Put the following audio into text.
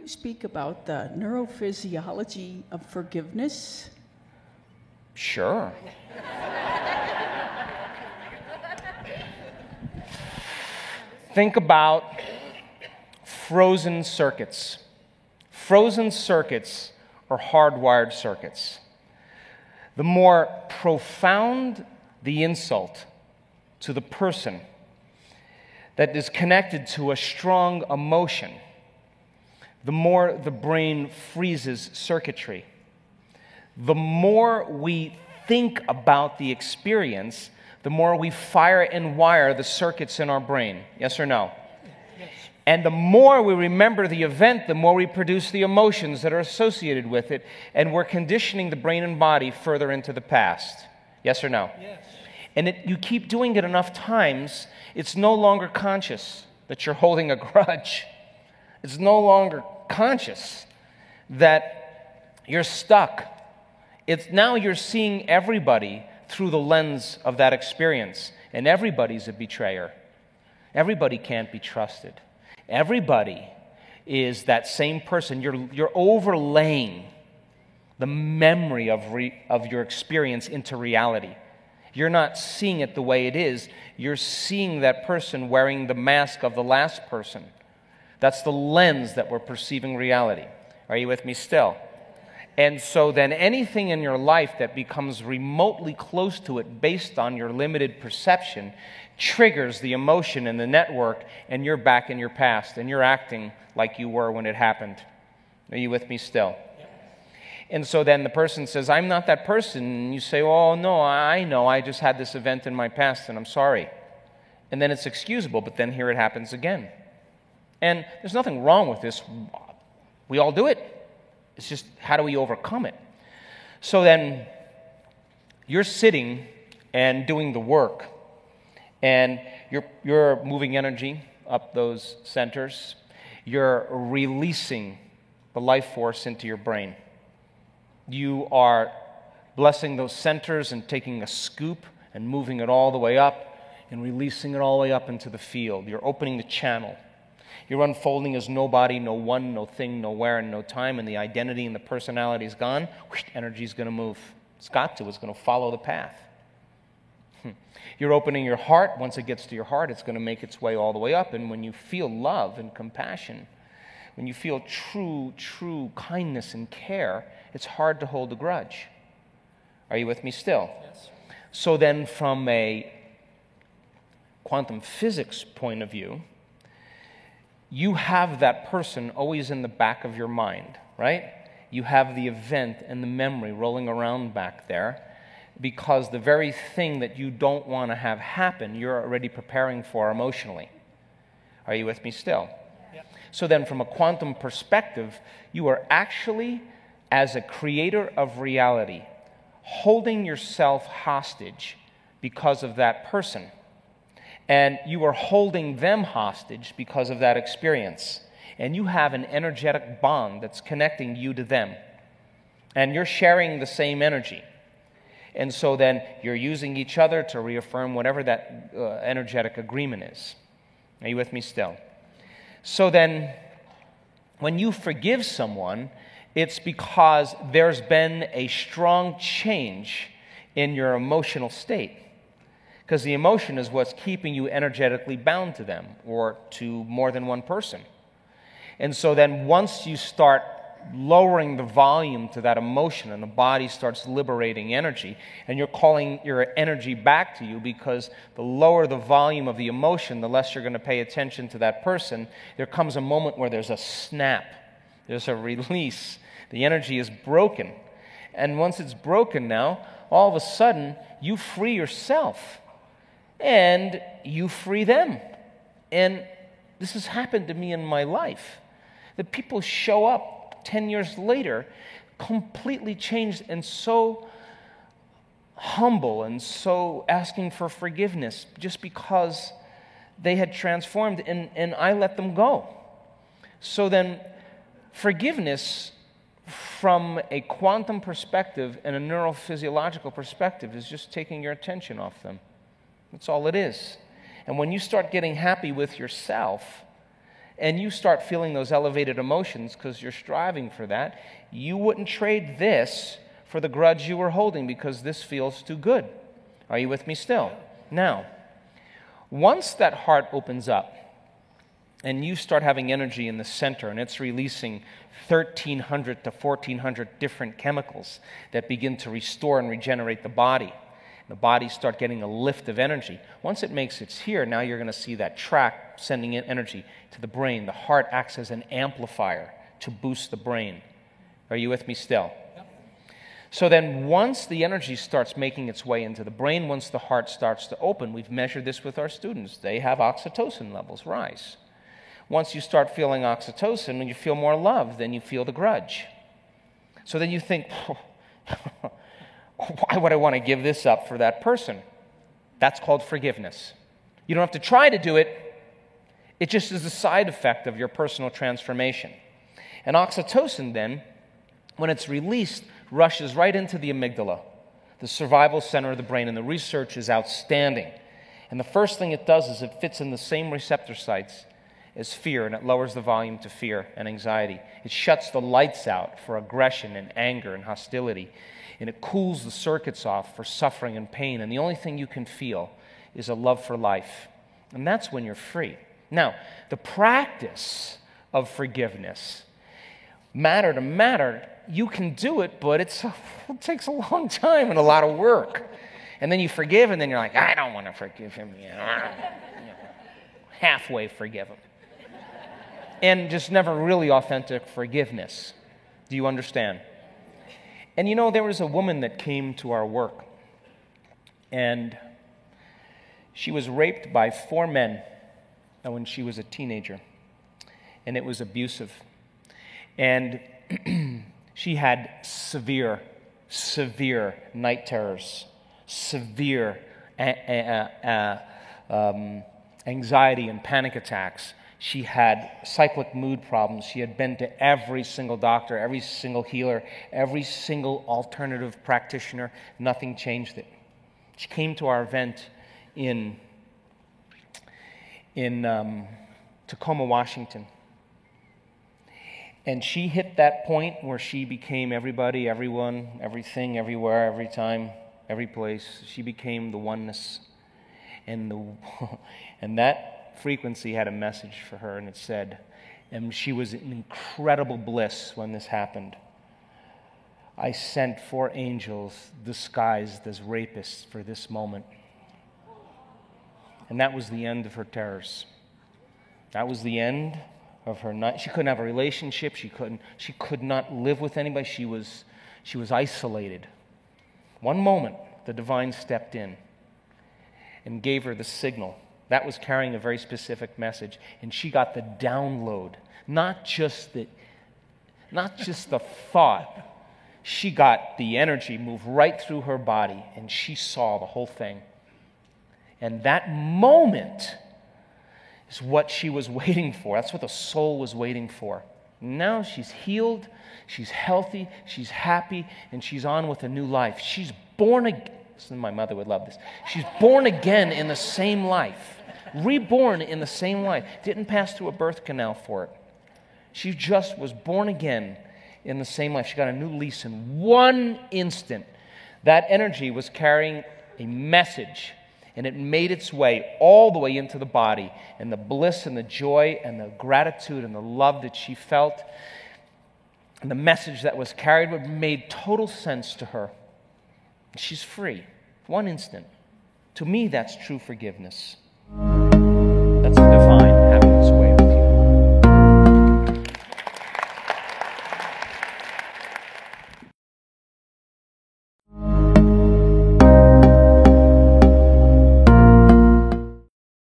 you speak about the neurophysiology of forgiveness? Sure. Think about frozen circuits. Frozen circuits are hardwired circuits. The more profound the insult to the person that is connected to a strong emotion, the more the brain freezes circuitry. The more we think about the experience, the more we fire and wire the circuits in our brain. Yes or no? Yes. And the more we remember the event, the more we produce the emotions that are associated with it, and we're conditioning the brain and body further into the past. Yes or no? Yes. And you keep doing it enough times, it's no longer conscious that you're holding a grudge. It's no longer conscious that you're stuck. It's now you're seeing everybody through the lens of that experience, and everybody's a betrayer. Everybody can't be trusted. Everybody is that same person. You're overlaying the memory of your experience into reality. You're not seeing it the way it is. You're seeing that person wearing the mask of the last person. That's the lens that we're perceiving reality. Are you with me still? And so then anything in your life that becomes remotely close to it based on your limited perception triggers the emotion in the network, and you're back in your past, and you're acting like you were when it happened. Are you with me still? And so then the person says, I'm not that person. And you say, oh, no, I know. I just had this event in my past, and I'm sorry. And then it's excusable, but then here it happens again. And there's nothing wrong with this. We all do it. It's just, how do we overcome it? So then you're sitting and doing the work, and you're moving energy up those centers. You're releasing the life force into your brain. You are blessing those centers and taking a scoop and moving it all the way up and releasing it all the way up into the field. You're opening the channel. You're unfolding as nobody, no one, no thing, nowhere, and no time, and the identity and the personality is gone. Energy's going to move. It's got to. It's going to follow the path. You're opening your heart. Once it gets to your heart, it's going to make its way all the way up. And when you feel love and compassion, when you feel true kindness and care, it's hard to hold a grudge. Are you with me still? Yes. So then from a quantum physics point of view, you have that person always in the back of your mind, right? You have the event and the memory rolling around back there because the very thing that you don't want to have happen, you're already preparing for emotionally. Are you with me still? Yeah. So then from a quantum perspective, you are actually, as a creator of reality, holding yourself hostage because of that person. And you are holding them hostage because of that experience. And you have an energetic bond that's connecting you to them. And you're sharing the same energy. And so then you're using each other to reaffirm whatever that energetic agreement is. Are you with me still? So then, when you forgive someone, it's because there's been a strong change in your emotional state. Because the emotion is what's keeping you energetically bound to them or to more than one person. And so then once you start lowering the volume to that emotion and the body starts liberating energy, and you're calling your energy back to you, because the lower the volume of the emotion, the less you're going to pay attention to that person, there comes a moment where there's a snap, there's a release. The energy is broken. And once it's broken now, all of a sudden, you free yourself. And you free them. And this has happened to me in my life. That people show up 10 years later completely changed and so humble and so asking for forgiveness just because they had transformed and I let them go. So then forgiveness from a quantum perspective and a neurophysiological perspective is just taking your attention off them. That's all it is. And when you start getting happy with yourself and you start feeling those elevated emotions because you're striving for that, you wouldn't trade this for the grudge you were holding because this feels too good. Are you with me still? Now, once that heart opens up and you start having energy in the center and it's releasing 1,300 to 1,400 different chemicals that begin to restore and regenerate the body, the body start getting a lift of energy. Once it makes its here, now you're going to see that track sending in energy to the brain. The heart acts as an amplifier to boost the brain. Are you with me still? So then once the energy starts making its way into the brain, once the heart starts to open, we've measured this with our students. They have oxytocin levels rise. Once you start feeling oxytocin, when you feel more love, then you feel the grudge. So then you think, why would I want to give this up for that person? That's called forgiveness. You don't have to try to do it. It just is a side effect of your personal transformation. And oxytocin then, when it's released, rushes right into the amygdala, the survival center of the brain, and the research is outstanding. And the first thing it does is it fits in the same receptor sites as fear, and it lowers the volume to fear and anxiety. It shuts the lights out for aggression and anger and hostility, and it cools the circuits off for suffering and pain, and the only thing you can feel is a love for life. And that's when you're free. Now, the practice of forgiveness, matter to matter, you can do it, but it takes a long time and a lot of work. And then you forgive, and then you're like, I don't want to forgive him yet. Halfway forgive him. And just never really authentic forgiveness. Do you understand? And you know, there was a woman that came to our work, and she was raped by 4 men when she was a teenager, and it was abusive. And she had severe night terrors, severe anxiety and panic attacks. She had cyclic mood problems. She had been to every single doctor, every single healer, every single alternative practitioner. Nothing changed it. She came to our event in Tacoma, Washington. And she hit that point where she became everybody, everyone, everything, everywhere, every time, every place. She became the oneness. And that frequency had a message for her, and it said, and she was in incredible bliss when this happened. I sent 4 angels disguised as rapists for this moment. And that was the end of her terrors. That was the end of her night. She couldn't have a relationship. She could not live with anybody. She was isolated. One moment, the divine stepped in and gave her the signal. That was carrying a very specific message. And she got the download, not just the thought. She got the energy move right through her body, and she saw the whole thing. And that moment is what she was waiting for. That's what the soul was waiting for. Now she's healed, she's healthy, she's happy, and she's on with a new life. She's born again. My mother would love this. She's born again in the same life. Reborn in the same life. Didn't pass through a birth canal for it. She just was born again in the same life. She got a new lease in one instant. That energy was carrying a message, and it made its way all the way into the body. And the bliss and the joy and the gratitude and the love that she felt, and the message that was carried made total sense to her. She's free. One instant. To me, that's true forgiveness. That's a divine